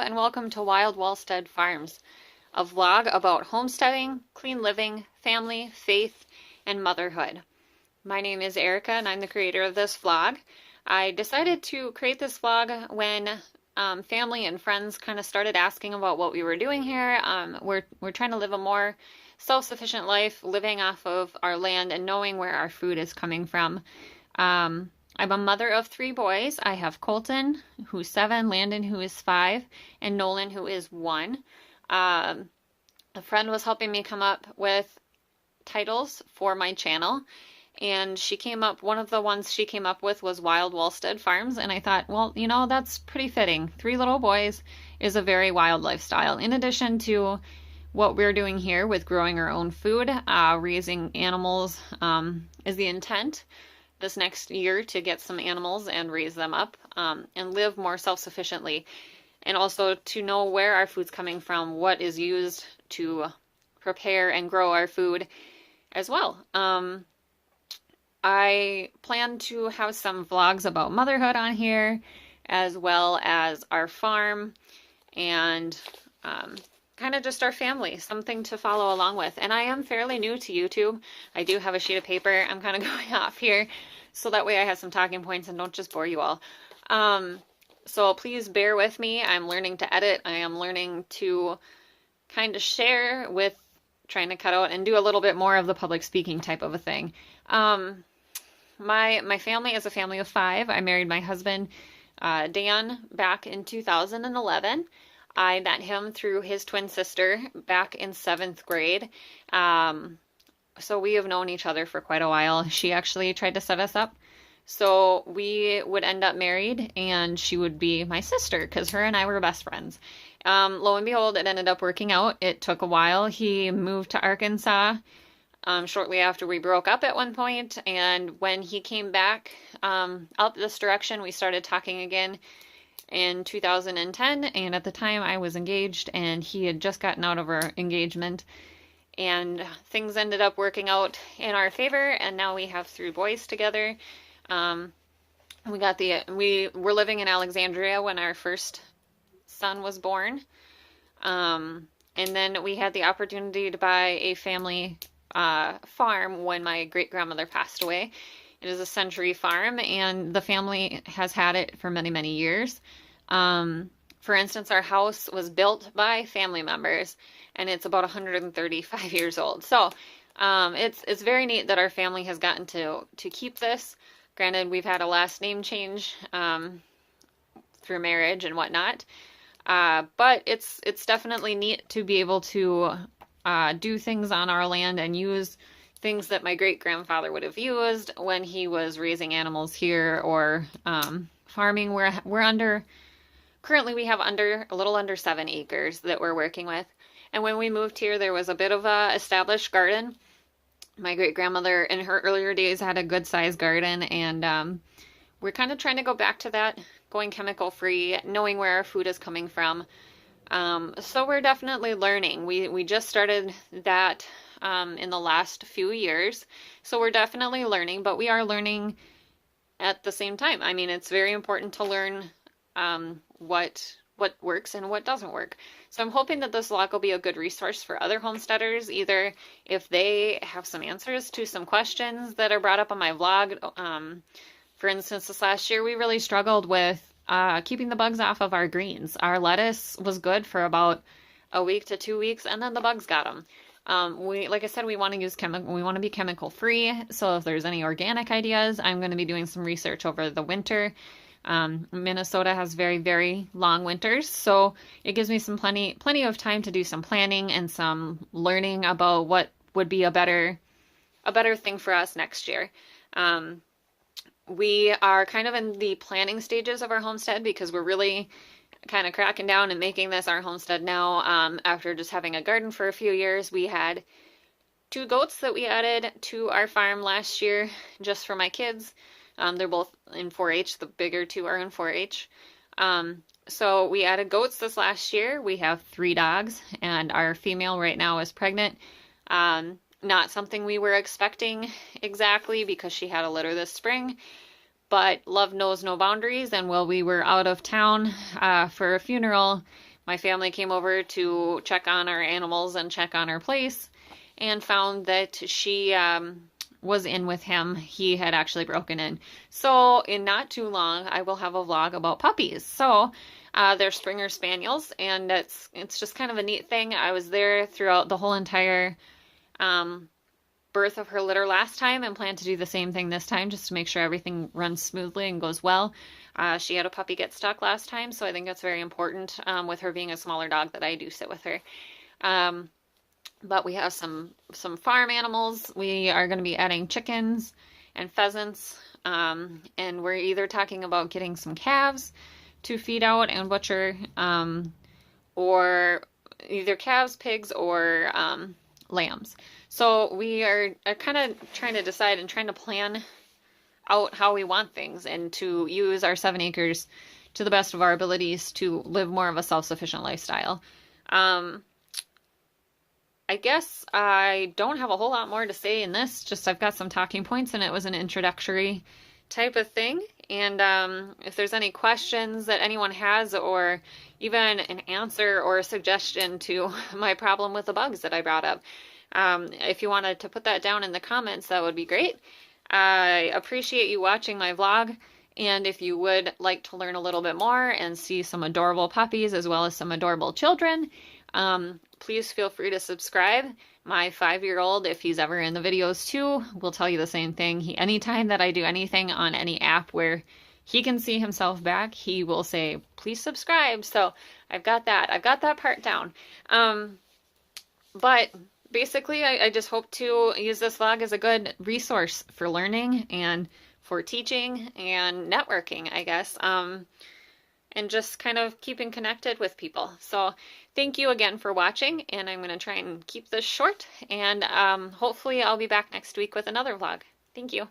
and welcome to Wild Walstad Farms, a vlog about homesteading, clean living, family, faith, and motherhood. My name is Erica and I'm the creator of this vlog. I decided to create this vlog when family and friends kind of started asking about what we were doing here. We're trying to live a more self-sufficient life, living off of our land and knowing where our food is coming from. I'm a mother of 3 boys. I have Colton, who's 7, Landon, who is 5, and Nolan, who is 1. A friend was helping me come up with titles for my channel, and one of the ones she came up with was Wild Walstad Farms, and I thought, well, that's pretty fitting. 3 little boys is a very wild lifestyle. In addition to what we're doing here with growing our own food, raising animals is the intent this next year, to get some animals and raise them up and live more self-sufficiently, and also to know where our food's coming from, what is used to prepare and grow our food as well. I plan to have some vlogs about motherhood on here, as well as our farm and kind of just our family, something to follow along with. And I am fairly new to YouTube. I do have a sheet of paper. I'm kind of going off here so that way I have some talking points and don't just bore you all. So please bear with me. I'm learning to edit. I am learning to kind of share with trying to cut out and do a little bit more of the public speaking type of a thing. My family is a family of 5. I married my husband, Dan, back in 2011. I met him through his twin sister back in 7th grade. So we have known each other for quite a while. She actually tried to set us up so we would end up married and she would be my sister, because her and I were best friends. Lo and behold, it ended up working out. It took a while. He moved to Arkansas shortly after we broke up at one point, and when he came back up this direction, we started talking again in 2010, and at the time I was engaged and he had just gotten out of our engagement, and things ended up working out in our favor, and now we have 3 boys together. We were living in Alexandria when our first son was born, and then we had the opportunity to buy a family farm when my great-grandmother passed away. It is a century farm, and the family has had it for many, many years. For instance, our house was built by family members, and it's about 135 years old. So it's very neat that our family has gotten to keep this. Granted, we've had a last name change through marriage and whatnot, but it's definitely neat to be able to do things on our land and use things that my great-grandfather would have used when he was raising animals here or farming. Currently we have a little under 7 acres that we're working with. And when we moved here, there was a bit of a established garden. My great-grandmother in her earlier days had a good-sized garden, and we're kind of trying to go back to that, going chemical-free, knowing where our food is coming from. So we're definitely learning. We just started that in the last few years, so we're definitely learning, but we are learning at the same time. I mean, it's very important to learn what works and what doesn't work. So I'm hoping that this vlog will be a good resource for other homesteaders, either if they have some answers to some questions that are brought up on my vlog. For instance, this last year we really struggled with keeping the bugs off of our greens. Our lettuce was good for about a week to 2 weeks, and then the bugs got them. Like I said, we want to be chemical free. So if there's any organic ideas, I'm going to be doing some research over the winter. Minnesota has very, very long winters, so it gives me some plenty of time to do some planning and some learning about what would be a better thing for us next year. We are kind of in the planning stages of our homestead because we're really kind of cracking down and making this our homestead now. After just having a garden for a few years, we had 2 goats that we added to our farm last year just for my kids. They're both in 4-H. The bigger 2 are in 4-H. So we added goats this last year. We have 3 dogs, and our female right now is pregnant. Not something we were expecting exactly because she had a litter this spring, but love knows no boundaries. And while we were out of town for a funeral, my family came over to check on our animals and check on our place and found that she was in with him. He had actually broken in. So in not too long, I will have a vlog about puppies. So they're Springer Spaniels, and it's just kind of a neat thing. I was there throughout the whole entire birth of her litter last time and plan to do the same thing this time just to make sure everything runs smoothly and goes well. She had a puppy get stuck last time, so I think that's very important with her being a smaller dog that I do sit with her. But we have some farm animals. We are going to be adding chickens and pheasants, and we're either talking about getting some calves to feed out and butcher, or either calves, pigs, or lambs. So we are kind of trying to decide and trying to plan out how we want things and to use our 7 acres to the best of our abilities to live more of a self-sufficient lifestyle. I guess I don't have a whole lot more to say in this, just I've got some talking points and it was an introductory type of thing. And if there's any questions that anyone has, or even an answer or a suggestion to my problem with the bugs that I brought up, if you wanted to put that down in the comments, that would be great. I appreciate you watching my vlog, and if you would like to learn a little bit more and see some adorable puppies as well as some adorable children, please feel free to subscribe. My 5-year-old, if he's ever in the videos too, will tell you the same thing. Anytime that I do anything on any app where he can see himself back, he will say, please subscribe. So I've got that part down. But basically, I just hope to use this vlog as a good resource for learning and for teaching and networking, I guess, and just kind of keeping connected with people. So thank you again for watching, and I'm going to try and keep this short, and hopefully I'll be back next week with another vlog. Thank you.